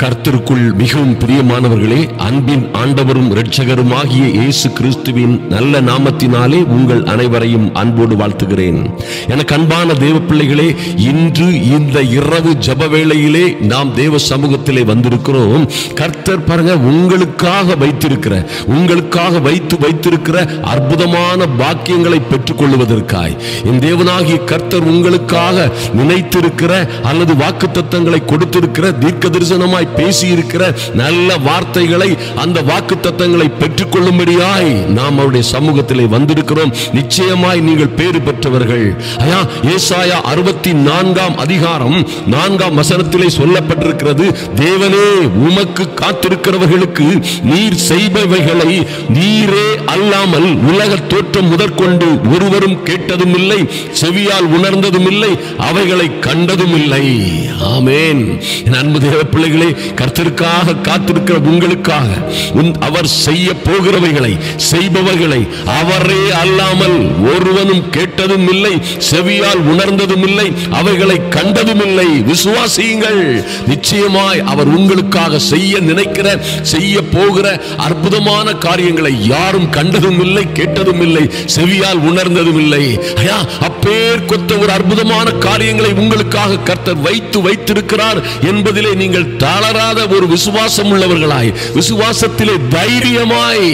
கர்த்தருக்குள் மிகவும் பிரியமானவர்களே, அன்பின் ஆண்டவரும் இரட்சகருமாகிய இயேசு கிறிஸ்துவின் நல்ல நாமத்தினாலே உங்கள் அனைவரையும் அன்போடு வாழ்த்துகிறேன். எனக்கு அன்பான தேவ பிள்ளைகளே, இன்று இந்த இரவு ஜெப வேளையிலே நாம் தேவ சமூகத்திலே வந்திருக்கிறோம். கர்த்தர் பாருங்க, உங்களுக்காக வைத்திருக்கிற அற்புதமான பாக்கியங்களை பெற்றுக் கொள்வதற்காய் என் தேவனாகிய கர்த்தர் உங்களுக்காக நினைத்திருக்கிற அல்லது வாக்குத்தத்தங்களை கொடுத்திருக்கிற, தீர்க்க தரிசனமாய் பேசியிருக்கிற நல்ல வார்த்தைகளை, அந்த வாக்குத்தத்தங்களை பெற்றுக் கொள்ளும்படியாய் நாம் அவருடைய சமூகத்திலே வந்திருக்கிறோம். நிச்சயமாய் நீங்கள் பேறு பெற்றவர்கள். ஏசாயா 64 அதிகாரம் 4 வசனத்திலே சொல்லப்பட்டிருக்கிறது, தேவனே உமக்கு காத்திருக்கிறவர்களுக்கு நீர் செய்பவைகளை நீரே அல்லாமல் உலக தோற்றம் முதற்கொண்டு ஒருவரும் கேட்டதும் இல்லை, செவியால் உணர்ந்ததும் இல்லை, அவைகளை கண்டதும் இல்லை. ஆமென். அன்பு தேவ பிள்ளைகளே, கர்த்தருக்காக காத்திருக்கிற உங்களுக்காக அவர் செய்ய போகிறவைகளை, செய்பவைகளை அவரே அல்லாமல் ஒருவனும் கேட்டதும் இல்லை, செவியால் உணர்ந்ததும் இல்லை, அவைகளை கண்டதும் இல்லை. விசுவாசியுங்கள். நிச்சயமாய் அவர் உங்களுக்காக செய்ய நினைக்கிற, செய்ய போகிற அற்புதமான காரியங்களை யாரும் கண்டதும் இல்லை, கேட்டதும் இல்லை, செவியால் உணர்ந்ததும் இல்லை. அப்பேர் கொத்த ஒரு அற்புதமான காரியங்களை உங்களுக்காக கர்த்தர் வைத்திருக்கிறார் என்பதிலே நீங்கள் தளராத ஒரு விசுவாசம் உள்ளவர்களாய், விசுவாசத்திலே தைரியமாய்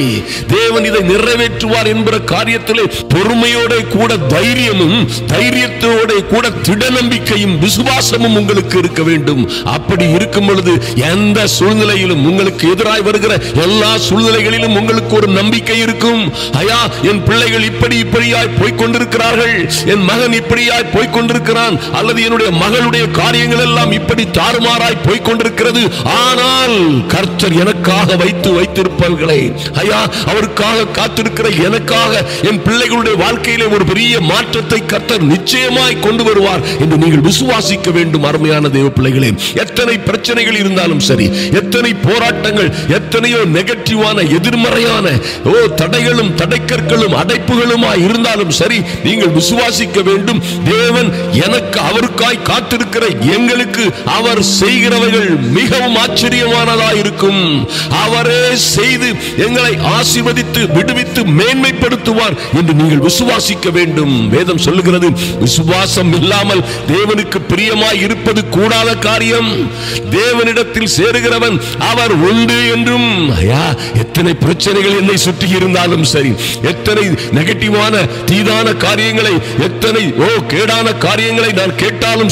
தேவன் இதை நிறைவேற்றுவார் என்கிற காரியத்திலே பொறுமையோட கூட தைரியமும், தைரியத்தோட கூட திட நம்பிக்கையும் விசுவாசமும் உங்களுக்கு இருக்க வேண்டும். அப்படி இருக்கும் பொழுது எந்த சூழ்நிலையிலும், உங்களுக்கு எதிராய் வருகிற எல்லா சூழ்நிலைகளிலும் உங்களுக்கு ஒரு நம்பிக்கை இருக்கும். என் பிள்ளைகள் இப்படியாய் போய்கொண்டிருக்கிறார்கள், என் மகன் இப்படியாய் போய்கொண்டிருக்கிறான், அல்லது என்னுடைய மகளுடைய காரியங்கள் எல்லாம் இப்படி தாறுமாறாய் போய்கொண்டிருக்கிறது. ஆனால் கர்த்தர் எனக்காக வைத்திருப்பவர்களை, அவருக்காக காத்திருக்கிற எனக்காக, என் பிள்ளைகளுடைய வாழ்க்கையிலே ஒரு பெரிய மாற்றத்தை கர்த்தர் நிச்சயமாய் கொண்டு வருவார் என்று நீங்கள் விசுவாசிக்க வேண்டும். அருமையான தேவ பிள்ளைகளே, எத்தனை பிரச்சனைகள் இருந்தாலும் சரி, எத்தனை போராட்டங்கள், எத்தனையோ நெகட்டிவான எதிர்மறையான தடைகளும் தடைக்கற்களும் அடைப்புகளுமாய் இருந்தாலும் சரி, நீங்கள் விசுவாசிக்க வேண்டும். தேவன் எனக்கு, அவருக்காய் காத்திருக்கிற எங்களுக்கு அவர் செய்கிறவைகள் மிகவும் ஆச்சரியமானதாக இருக்கும். அவரே செய்து எங்களை ஆசீர்வதித்து விடுவித்து மேன்மைப்படுத்துவார் என்று நீங்கள் விசுவாசிக்க வேண்டும். வேதம் சொல்லுகிறது, விசுவாசம் இல்லாமல் தேவனுக்கு பிரியமாய் இருப்பது கூடாத காரியம். தேவனிடத்தில் சேருகிறவன் அவர் உண்டு என்றும். எத்தனை பிரச்சனைகள் என்னை சுற்றி இருந்தாலும் சரி, எத்தனை நெகட்டிவான தீதான காரியங்களை, எத்தனை கேடான காரியங்களை நான் கேட்டாலும்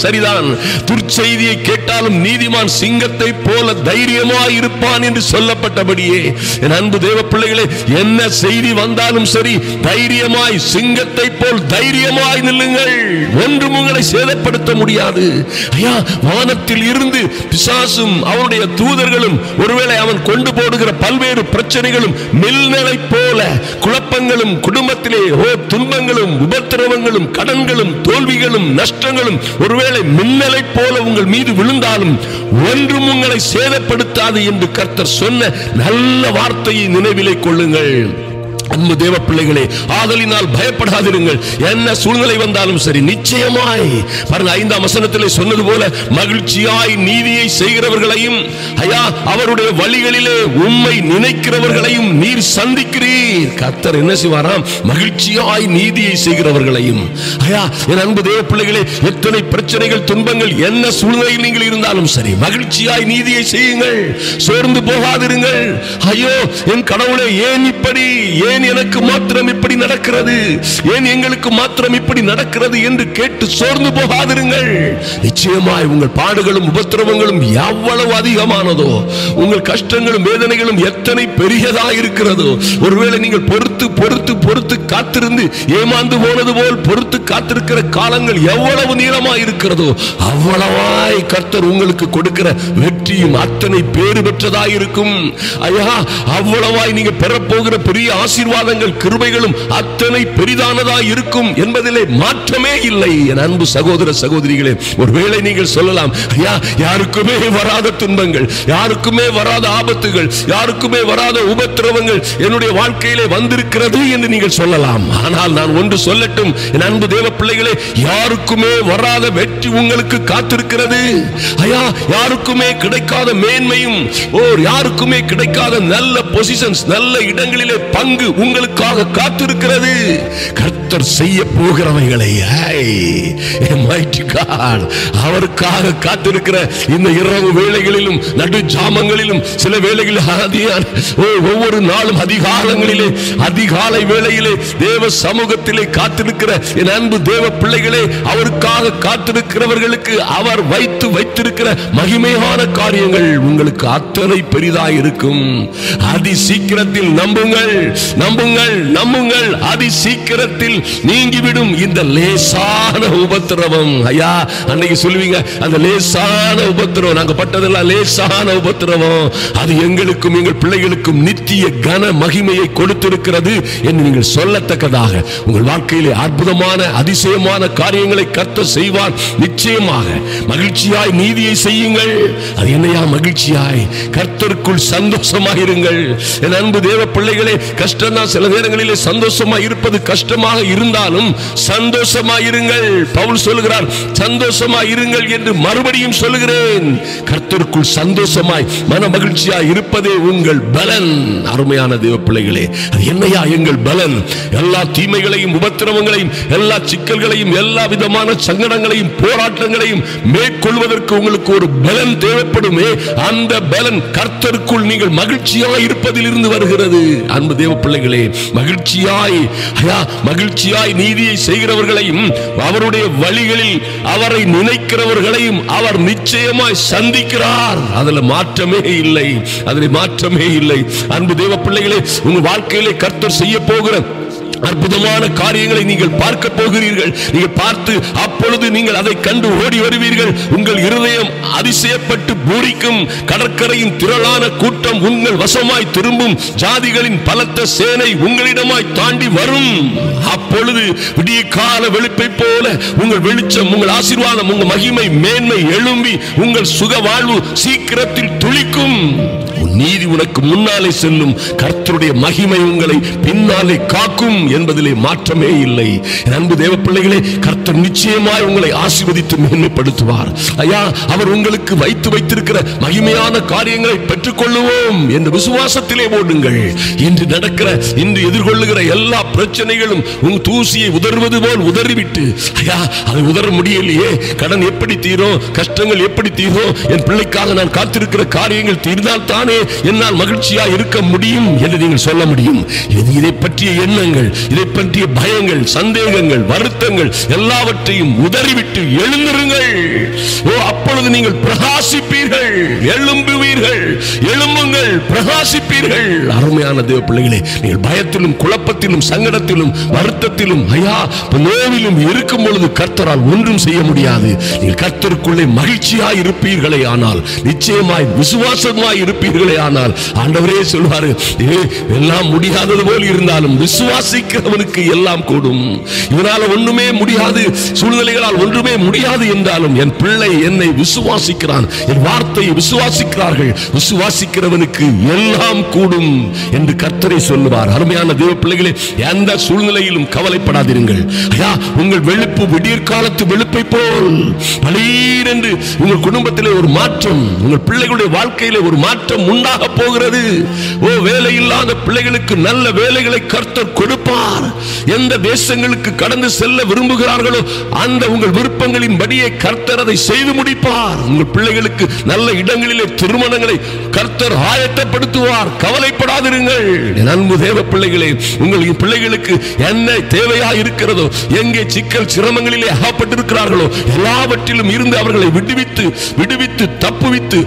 சரிதான், துர்ச்செய்தியை கேட்டாலும் நீதிமான் சிங்கத்தை போல தைரியமாய் இருப்பான் என்று சொல்லப்பட்டபடியே, என் அன்பு தேவ பிள்ளைகளே, என்ன செய்தி வந்தாலும் சரி, தைரியமாய் சிங்கத்தை போல் தைரியமாய் நில்லுங்கள். ஒன்றும் உங்களை சேதப்படுத்த முடியாது. வானத்தில் இருந்து பிசாசும் அவனுடைய தூதர்களும், ஒருவேளை அவன் கொண்டு போடுகிற பல்வேறு பிரச்சனைகளும், மில்லை போல குழப்பங்களும், குடும்பத்திலே துன்பங்களும், உபத்திரவங்களும், கடன்களும், தோல்விகளும், நஷ்டங்களும் ஒருவேளை மின்னலை போல உங்கள் மீது விழுந்தாலும் ஒன்றும் உங்களை சேதப்படுத்தாது என்று கர்த்தர் சொன்ன நல்ல வார்த்தையை நினைவிலே கொள்ளுங்கள். அன்பு தேவ பிள்ளைகளே, ஆதலினால் பயப்படாதிருங்கள். என்ன சூழ்நிலை வந்தாலும் சரி, நிச்சயமாய் பாருங்க, 5 வசனத்திலே சொன்னது போல, மகிழ்ச்சியாய் நீதியை செய்கிறவர்களையும், அவருடைய வழிகளிலே உம்மை நினைக்கிறவர்களையும் நீர் சந்திக்கிறீர். கர்த்தர் என்ன செய்வாராம்? மகிழ்ச்சியாய் நீதியை செய்கிறவர்களையும். என் அன்பு தேவ பிள்ளைகளே, எத்தனை பிரச்சனைகள், துன்பங்கள், என்ன சூழ்நிலையில் நீங்கள் இருந்தாலும் சரி, மகிழ்ச்சியாய் நீதியை செய்யுங்கள். சோர்ந்து போகாதிருங்கள். என் கடவுளே, ஏன் இப்படி, ஏன் எனக்கு மாத்திரம் இப்படி நடக்கிறது, ஏன் எங்களுக்கு மாத்திரம் இப்படி நடக்கிறது என்று கேட்டு சோர்ந்து போகாதிருங்கள். நிச்சயமாய் உங்கள் பாடுகளும் உபத்திரவங்களும் எவ்வளவு அதிகமானதோ, உங்கள் கஷ்டங்களும் வேதனைகளும் எத்தனை பெரியதாக இருக்கிறதோ, ஒருவேளை நீங்கள் பொறுத்து காத்திருந்து ஏமாந்து போனது போல் பொறுத்து காத்திருக்கிற காலங்கள் எவ்வளவு நீளமாய் இருக்கிறதோ, அவ்வளவாய் கர்த்தர் உங்களுக்கு கொடுக்கிற வெற்றியும் அத்தனை பேறு பெற்றதாக இருக்கும். அவ்வளவாய் நீங்க பெறப்போகிற பெரிய ஆசீர்வாதம் ஆசீர்வாதங்கள் கிருபைகளும் அத்தனை பெரிதானதா இருக்கும் என்பதிலே மாற்றமே இல்லை. என் அன்பு சகோதர சகோதரிகளே, ஒருவேளை நீங்கள் சொல்லலாம், ஐயா, யாருக்குமே வராத துன்பங்கள், யாருக்குமே வராத ஆபத்துகள், யாருக்குமே வராத உபத்திரவங்கள் என்னுடைய வாழ்க்கையிலே வந்திருக்கிறது என்று நீங்கள் சொல்லலாம். ஆனால் நான் ஒன்று சொல்லட்டும் என் அன்பு தேவ பிள்ளைகளே, யாருக்குமே வராத வெற்றி உங்களுக்கு காத்திருக்கிறது. ஐயா, யாருக்குமே கிடைக்காத மேன்மையும் யாருக்குமே கிடைக்காத நல்ல பொசிஷன்ஸ், நல்ல இடங்களிலே பங்கு உங்களுக்காக காத்திருக்கிறது. கர்த்தர் செய்ய போகிறவைகளை அவருக்காக காத்திருக்கிற இந்த இரவு வேளைகளிலும் நடு ஜாமங்களிலும் சில வேளைகளில் ஒவ்வொரு நாளும் அதிகாலங்களிலே அதிகாலை வேளையிலே தேவ சமூகத்திலே காத்திருக்கிற என் அன்பு தேவ பிள்ளைகளே, அவருக்காக காத்திருக்கிறவர்களுக்கு அவர் வைத்திருக்கிற மகிமையான காரியங்கள் உங்களுக்கு அத்தனை பெரிதாய் இருக்கும். அதி சீக்கிரத்தில் நம்புங்கள், நம்புங்கள், நம்புங்கள். அதி சீக்கிரத்தில் நீங்கிவிடும் இந்த லேசான உபத்திரவம். ஐயா, அன்னைக்கு சொல்லுவீங்க, அந்த லேசான உபத்திரவம் நாங்க பட்டதெல்லாம் லேசான உபத்திரவம், அது எங்களுக்கும் எங்கள் பிள்ளைகளுக்கும் நித்திய கன மகிமையை கொடுத்திருக்கிறது என்று நீங்கள் சொல்லத்தக்கதாக உங்கள் வாழ்க்கையிலே அற்புதமான அதிசயமான காரியங்களை கர்த்தர் செய்வார். நிச்சயமாக மகிழ்ச்சியாய் நீதியை செய்யுங்கள். அது என்னையா மகிழ்ச்சியாய் கர்த்தருக்குள் சந்தோஷமாயிருங்கள். என் அன்பு தேவ பிள்ளைகளே, கஷ்டம் தான் சில நேரங்களிலே சந்தோஷமாய் இருப்பது கஷ்டமாக இருந்தாலும் சந்தோஷமாயிருங்கள். பவுல் சொல்லுகிறார், சந்தோஷமாயிருங்கள் என்று மறுபடியும் சொல்லுகிறேன். கர்த்தருக்குள் சந்தோஷமாய் மன மகிழ்ச்சியாய் இருப்பதே உங்கள் பலன். அருமையான தேவ பிள்ளைகளே, அது என்னையா எங்கள் பலன்? எல்லா தீமைகளையும் உபத்திரவங்களையும் எல்லா சிக்கல்களையும் எல்லா விதமான சங்கடங்களையும் போராட்டங்களையும் மேற்கொள்வதற்கு உங்களுக்கு ஒரு பலன் தேவைப்படுமே. அந்த பலன் கர்த்தருக்குள் நீங்கள் மகிழ்ச்சியாய் இருப்பதில் இருந்து வருகிறது. அன்பு தேவ பிள்ளைகளே, மகிழ்ச்சியாய் நீதியை செய்கிறவர்களையும் அவருடைய வழிகளில் அவரை நினைக்கிறவர்களையும் அவர் நிச்சயமாய் சந்திக்கிறார். அதுல மாற்றமே இல்லை, அதில் மாற்றமே இல்லை. அன்பு தேவ பிள்ளைகளே, உங்க வாழ்க்கையிலே கர்த்தர் செய்ய போகிற அற்புதமான காரியங்களை நீங்கள் பார்க்க போகிறீர்கள். நீங்கள் பார்த்து அப்பொழுது நீங்கள் அதை கண்டு ஓடி வருவீர்கள். உங்கள் இருதயம் அதிசயப்பட்டு பூரிக்கும். கடற்கரையின் திரளான கூட்டம் உங்கள் வசமாய் திரும்பும். ஜாதிகளின் பலத்த சேனை உங்களிடமாய் தாண்டி வரும். அப்பொழுது விடிய கால வெளிப்பை போல உங்கள் வெளிச்சம், உங்கள் ஆசீர்வாதம், உங்கள் மகிமை, மேன்மை எழும்பி உங்கள் சுக வாழ்வு சீக்கிரத்தில் துளிக்கும். நீதி உனக்கு முன்னாலே செல்லும், கர்த்தருடைய மகிமை உங்களை பின்னாலே காக்கும் என்பதிலே மாற்றமே இல்லை. அன்பு தேவ பிள்ளைகளே, கர்த்தர் நிச்சயமாய் உங்களை ஆசீர்வதித்து மேன்மைப்படுத்துவார். ஐயா, அவர் உங்களுக்கு வைத்திருக்கிற மகிமையான காரியங்களை பெற்றுக் கொள்ளுவோம் என்று விசுவாசத்திலே ஓடுங்கள். இன்று இன்று எதிர்கொள்ளுகிற எல்லா பிரச்சனைகளும் உங்க தூசியை உதறுவது போல் உதறிவிட்டு, ஐயா, அதை உதற முடியலையே, கடன் எப்படி தீரும், கஷ்டங்கள் எப்படி தீரும், என் பிள்ளைக்காக நான் காத்திருக்கிற காரியங்கள் தீர்ந்தால் தானே என்னால் மகிழ்ச்சியா இருக்க முடியும் என்று நீங்கள் சொல்ல முடியும். இதை பற்றிய எண்ணங்கள், இதை பற்றிய பயங்கள், சந்தேகங்கள், வருத்தங்கள் எல்லாவற்றையும் உதறிவிட்டு எழுந்திருங்கள். அப்பொழுது நீங்கள் பிரகாசிப்பீர்கள், எழும்புவீர்கள். எழும்புங்கள், பிரகாசிப்பீர்கள். அருமையான தேவ பிள்ளைகளே, நீங்கள் பயத்திலும் குழப்பத்திலும் சங்கடத்திலும் வருத்தத்திலும் ஐயா நோவிலும் இருக்கும் பொழுது கர்த்தரால் ஒன்றும் செய்ய முடியாது. நீங்கள் கர்த்தருக்குள்ளே மகிழ்ச்சியாய் இருப்பீர்களே ஆனால், நிச்சயமாய் விசுவாசமாய் இருப்பீர்களே ஆனால், ஆண்டவரே சொல்வாரு, எல்லாம் முடியாதது போல் இருந்தாலும் விசுவாசிக்கிறவனுக்கு எல்லாம் கூடும். இவனால ஒன்றுமே முடியாது, சூழ்நிலைகளால் ஒன்றுமே முடியாது என்றாலும் என் பிள்ளை என்னை விசுவாசிக்கிறான், என் வார்த்தையை விசுவாசிக்கிறார்கள், விசுவாசிக்கிறவனுக்கு எல்லாம் கூடும் என்று கர்த்தரை சொல்லுவார். அருமையான தேவ பிள்ளைகளே, எந்த சூழ்நிலையிலும் கவலைப்படாதீர்கள். ஐயா, உங்கள் வெளுப்பு விடியற் காலத்து வெளுப்பை போல் பளீர் என்று உங்கள் குடும்பத்திலே ஒரு மாற்றம், உங்கள் பிள்ளைகளுடைய வாழ்க்கையிலே ஒரு மாற்றம் உண்டாக போகிறது. வேலை இல்லாத பிள்ளைகளுக்கு நல்ல வேலைகளை கர்த்தர் கொடுப்பார். எந்த தேசங்களுக்கு கடந்து செல்ல விரும்புகிறார்களோ அந்த உங்கள் விருப்பங்களின் படியே கர்த்தர் அதை செய்து முடிப்பார். உங்கள் பிள்ளைகளுக்கு நல்ல இடங்களிலே திருமணங்களை கர்த்தர் ஆயத்தப்படுத்துவார். கவலைப்படாதிருங்கள். என் அன்பு தேவ பிள்ளைகளே, உங்கள் பிள்ளைகளுக்கு என்ன தேவையா இருக்கிறதோ, எங்கே சிக்கல் சிரமங்களிலே அகப்பட்டிருக்கிறார்களோ எல்லாவற்றிலும் இருந்து அவர்களை விடுவித்து தப்புவித்து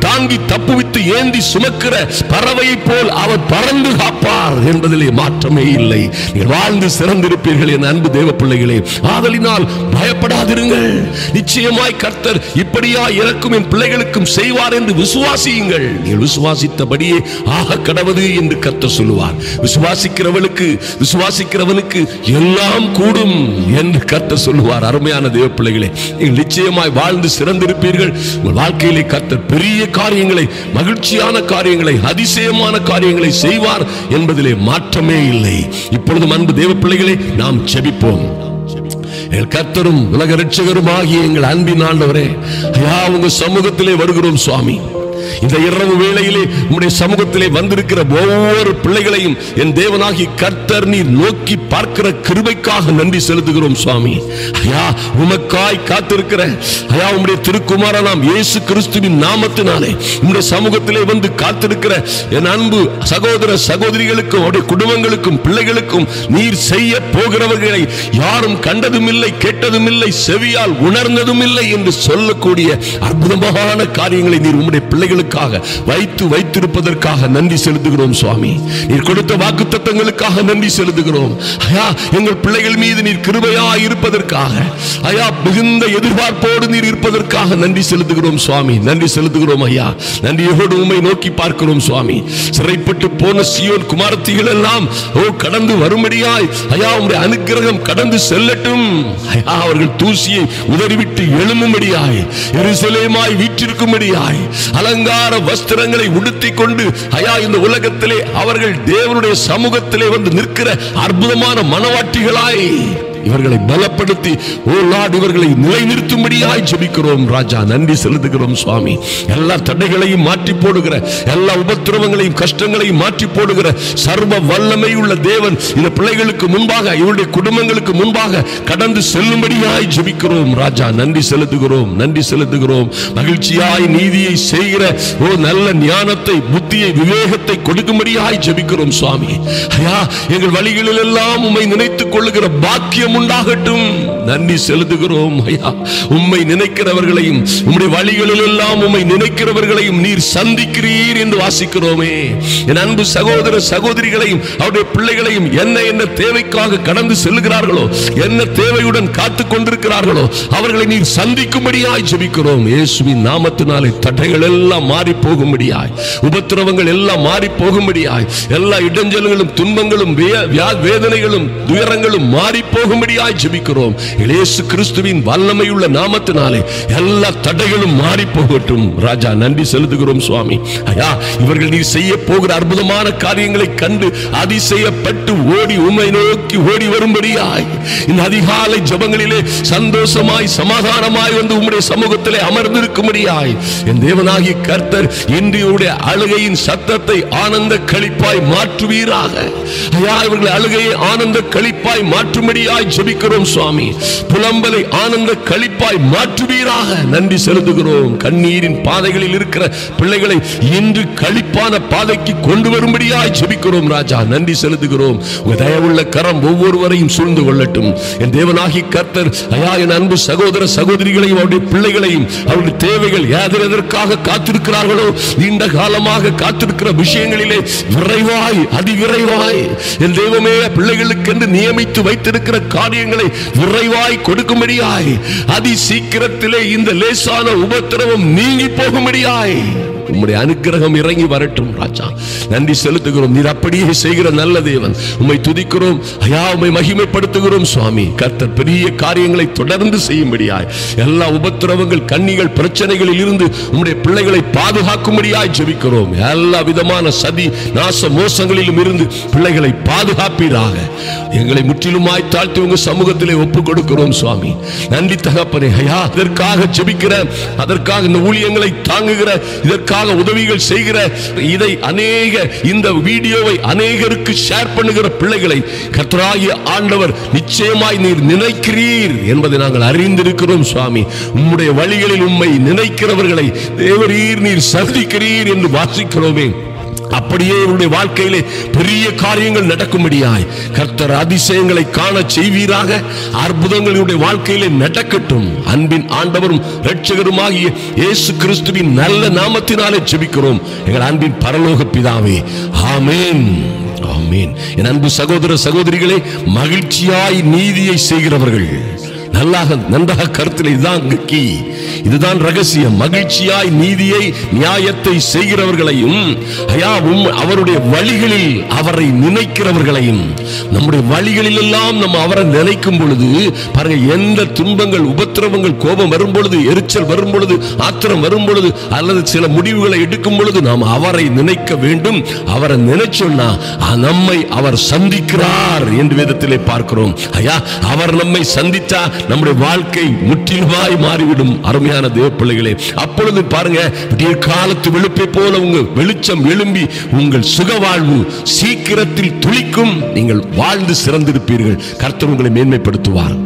தாங்கி தப்புவித்து ஏன் ஏந்தி சுமக்கிற பறவையை போல் அவர் பறந்து காப்பார் என்பதிலே மாற்றமே இல்லை. நீங்கள் வாழ்ந்து சிறந்திருப்பீர்கள் என் அன்பு தேவ பிள்ளைகளே. ஆதலினால் பயப்படாதிருங்கள். நிச்சயமாய் கர்த்தர் இப்படியா இறக்கும் என் பிள்ளைகளுக்கும் செய்வார் என்று விசுவாசியுங்கள். நீங்கள் விசுவாசித்தபடியே ஆக கடவது என்று கர்த்தர் சொல்லுவார். விசுவாசிக்கிறவனுக்கு எல்லாம் கூடும் என்று கர்த்தர் சொல்லுவார். அருமையான தேவ பிள்ளைகளே, நீங்கள் நிச்சயமாய் வாழ்ந்து சிறந்திருப்பீர்கள். உங்கள் வாழ்க்கையிலே கர்த்தர் பெரிய காரியங்களை, மகிழ்ச்சியான காரியங்களை, அதிசயமான காரியங்களை செய்வார் என்பதிலே மாற்றமே இல்லை. இப்பொழுது அன்பு தேவ பிள்ளைகளே, நாம் ஜெபிப்போம். எங்கள் கர்த்தரும் உலக இரட்சகரும் ஆகிய எங்கள் அன்பின் ஆண்டவரே, ஐயா உங்க சமூகத்திலே வருகிறோம் சுவாமி. இந்த இரவு வேளையிலே உம்முடைய சமூகத்திலே வந்திருக்கிற ஒவ்வொரு பிள்ளைகளையும் என் தேவனாகி கர்த்தர் நீர் நோக்கி பார்க்கிற கிருபைக்காக நன்றி செலுத்துகிறோம் சுவாமி. ஐயா உமக்காய் காத்திருக்கிற ஐயா உம்முடைய திருக்குமாரனாம் இயேசு கிறிஸ்துவின் நாமத்தினாலே உம்முடைய சமூகத்திலே வந்து காத்திருக்கிற என் அன்பு சகோதர சகோதரிகளுக்கும் அவருடைய குடும்பங்களுக்கும் பிள்ளைகளுக்கும் நீர் செய்ய போகிறவர்களை யாரும் கண்டதும் இல்லை, கேட்டதும் இல்லை, செவியால் உணர்ந்ததும் இல்லை என்று சொல்லக்கூடிய அற்புதமான காரியங்களை நீர் உம்முடைய பிள்ளைகளுக்காக வைத்திருப்பதற்காக நன்றி செலுத்துகிறோம் சுவாமி. நீர் கொடுத்த வாக்குத்தத்தங்களுக்காக நன்றி செலுத்துகிறோம். ஐயா எங்கள் பிள்ளைகள் மீது நீர் கிருபையாய் இருப்பதற்காக, ஐயா மிகுந்த எதிர்பார்ப்போடு நீர் இருப்பதற்காக நன்றி செலுத்துகிறோம் சுவாமி. நன்றி செலுத்துகிறோம் ஐயா. நன்றியோடு உம்மை நோக்கி பார்க்கிறோம் சுவாமி. சிறைப்பட்டு போன சீயோன் குமாரத்திகள் எல்லாம் கடந்து வரும்படியாய் ஐயா உம்முடைய அனுக்கிரகம் கடந்து செல்லட்டும். ஐயா அவர்கள் தூசியை உதறிவிட்டு எழும்பும்படியாய், எருசலேமாய் வீற்றிருக்கும்படியாய் அலங்கார வஸ்திரங்களை உடுத்திக் கொண்டு ஐயா இந்த உலகத்திலே அவர்கள் தேவனுடைய சமூகத்திலே வந்து நிற்கிற அற்புதமான மனவாட்டிகளாய் இவர்களை பலப்படுத்தி இவர்களை நிலைநிறுத்தும்படியாய் ஜெபிக்கிறோம் ராஜா. நன்றி செலுத்துகிறோம் சுவாமி. எல்லா தடைகளையும் மாற்றி போடுகிற, எல்லா உபத்திரவங்களையும் கஷ்டங்களையும் மாற்றி போடுகிற சர்வ வல்லமை உள்ள தேவன் இந்த பிள்ளைகளுக்கு முன்பாக, இவருடைய குடும்பங்களுக்கு முன்பாக கடந்து செல்லும்படியாய் ஜெபிக்கிறோம் ராஜா. நன்றி செலுத்துகிறோம், நன்றி செலுத்துகிறோம். மகிழ்ச்சியாய் நீதியை செய்கிற நல்ல ஞானத்தை, புத்தியை, விவேகத்தை கொடுக்கும்படியாய் ஜெபிக்கிறோம் சுவாமி. ஐயா எங்கள் வழிகளில் எல்லாம் உம்மை நினைத்துக் கொள்ளுகிற பாக்கியம் உண்டாகட்டும். நன்றி செலுத்துகிறோம் ஐயா. உம்மை நினைக்கிறவர்களையும் உம்முடைய வழிகளில் எல்லாம் உம்மை நினைக்கிறவர்களையும் நீர் சந்திக்கிறீர் என்று வாசிக்கிறோமே. என் அன்பு சகோதர சகோதரிகளையும் அவருடைய பிள்ளைகளையும் என்ன தேவைக்காக கடந்து செல்லுகிறார்களோ, என்ன தேவையுடன் காத்துக் கொண்டிருக்கிறார்களோ அவர்களை நீர் சந்திக்கும்படியாய் ஜெபிக்கிறோம். இயேசுவின் நாமத்தினாலே தடைகள் எல்லாம் மாறி போகும்படியாய், உபத்திரவங்கள் எல்லாம் மாறி போகும்படியாய், எல்லா இடைஞ்சல்களும் துன்பங்களும் வேதனைகளும் துயரங்களும் மாறி போகும்படியாய் ஜெபிக்கிறோம். இயேசு கிறிஸ்துவின் வல்லமையுள்ள நாமத்தினாலே எல்லா தடைகளும் மாறி போகட்டும் ராஜா. நன்றி செலுத்துகிறோம் சுவாமி. ஐயா இவர்கள் நீர் செய்ய போகிற அற்புதமான காரியங்களை கண்டு அதிசயப்பட்டு ஓடி உம்மை நோக்கி ஓடி வரும்படியாய் இந்த அதிகாலை ஜெபங்களிலே சந்தோஷமாய் சமாதானமாய் வந்து உம்முடைய சமூகத்திலே அமர்ந்திருக்கும்படியாய் என் தேவனாகிய கர்த்தர் இன்றைய அழுகையின் சத்தத்தை ஆனந்த களிப்பாய் மாற்றுவீராக. ஐயா இவர்கள் அழுகையை ஆனந்த களிப்பாய் மாற்றும்படியாய் ஜெபிக்கிறோம் சுவாமி. புலம்பலை ஆனந்த களிப்பாய் மாற்றுவீராக. நன்றி செலுத்துகிறோம். கண்ணீரின் பாதைகளில் இருக்கிற பிள்ளைகளை இன்று களிப்பான பாதைக்கு கொண்டு வரும்படியாய் ஜெபிக்கிறோம் ராஜா. நன்றி செலுத்துகிறோம். உங்க தயவுள்ள கரம் ஒவ்வொருவரையும் சூழ்ந்து கொள்ளட்டும். என் தேவனாகி கர்த்தர் ஐயா என் அன்பு சகோதர சகோதரிகளையும் அவருடைய பிள்ளைகளையும் அவருடைய தேவைகள் எதற்காக காத்திருக்கிறார்களோ, நீண்ட காலமாக காத்திருக்கிற விஷயங்களிலே விரைவாய், அதிவிரைவாய் என் தெய்வமே பிள்ளைகளுக்கு என்று நியமித்து வைத்திருக்கிற காரியங்களை விரைவாய் கொடுக்கும்படியாய், அதி சீக்கிரத்திலே இந்த லேசான உபத்திரவம் நீங்கி போகும்படியாய் உம்முடைய அனுக்கிரகம் இறங்கி வரட்டும் ராஜா. நன்றி செலுத்துகிறோம். நீர் அப்படியே செய்கிற நல்ல தேவன். உம்மை துதிக்கிறோம் ஐயா, உம்மை மகிமைப்படுத்துகிறோம் சுவாமி. கர்த்தர் பெரிய காரியங்களை தொடர்ந்து செய்யும்படியாய், எல்லா உபத்திரவங்கள், கண்ணிகள், பிரச்சனைகளில் இருந்து உம்முடைய பிள்ளைகளை பாதுகாக்கும்படியாய் ஜெபிக்கிறோம். எல்லா விதமான சதி, நாச, மோசங்களிலும் இருந்து பிள்ளைகளை பாதுகாப்பீராக. எங்களை முற்றிலுமாய் தாழ்த்தி உங்க சமூகத்திலே ஒப்புக் கொடுக்கிறோம் சுவாமி. நன்றி தகப்பனே. ஐயா இதற்காக ஜெபிக்கிற, அதற்காக இந்த ஊழியங்களை தாங்குகிற, இதற்காக உதவிகள் செய்கிற, இதை இந்த வீடியோவை அநேகருக்கு ஷேர் பண்ணுகிற பிள்ளைகளை கர்த்தராகிய ஆண்டவர் நிச்சயமாய் நீர் நினைக்கிறீர் என்பதை நாங்கள் அறிந்திருக்கிறோம் சுவாமி. உம்முடைய வழிகளில் உம்மை நினைக்கிறவர்களை தேவரீர் நீர் சந்திக்கிறீர் என்று வாசிக்கிறோமே. அப்படியே உங்களுடைய வாழ்க்கையிலே பெரிய காரியங்கள் நடக்கும்படியாய் கர்த்தர் அதிசயங்களை காண செய்வீராக. அற்புதங்களுடைய வாழ்க்கையிலே நடக்கட்டும். அன்பின் ஆண்டவரும் இரட்சகருமாகிய இயேசு கிறிஸ்துவின் நல்ல நாமத்தினாலே ஜெபிக்கிறோம் எங்கள் அன்பின் பரலோக பிதாவே. ஆமென், ஆமென். என் அன்பு சகோதர சகோதரிகளே, மகிழ்ச்சியாய் நீதியை செய்கிறவர்கள், நன்றாக கருத்தில் இதுதான் கீ, இதுதான் ரகசியம். மகிழ்ச்சியாய் நீதியை நியாயத்தை செய்கிறவர்களையும் அவருடைய வழிகளில் அவரை நினைக்கிறவர்களையும், நம்முடைய வழிகளில் எல்லாம் நம்ம அவரை நினைக்கும் பொழுது பாருங்க, எந்த துன்பங்கள் உபத்திரவங்கள் கோபம் வரும் பொழுது, எரிச்சல் வரும் பொழுது, ஆத்திரம் வரும் பொழுது, அல்லது சில முடிவுகளை எடுக்கும் பொழுது நாம் அவரை நினைக்க வேண்டும். அவரை நினைச்சோம்னா நம்மை அவர் சந்திக்கிறார் என்று வேதத்திலே பார்க்கிறோம். அவர் நம்மை சந்தித்தா நம்முடைய வாழ்க்கை முற்றிலுமாய் மாறிவிடும். அருமையான தேவ பிள்ளைகளே, அப்பொழுது பாருங்க, விடிய காலத்து வெளுப்பை போல உங்கள் வெளிச்சம் எழும்பி உங்கள் சுக வாழ்வு சீக்கிரத்தில் துளிக்கும். நீங்கள் வாழ்ந்து சிறந்திருப்பீர்கள். கர்த்தர் உங்களை மேன்மைப்படுத்துவார்.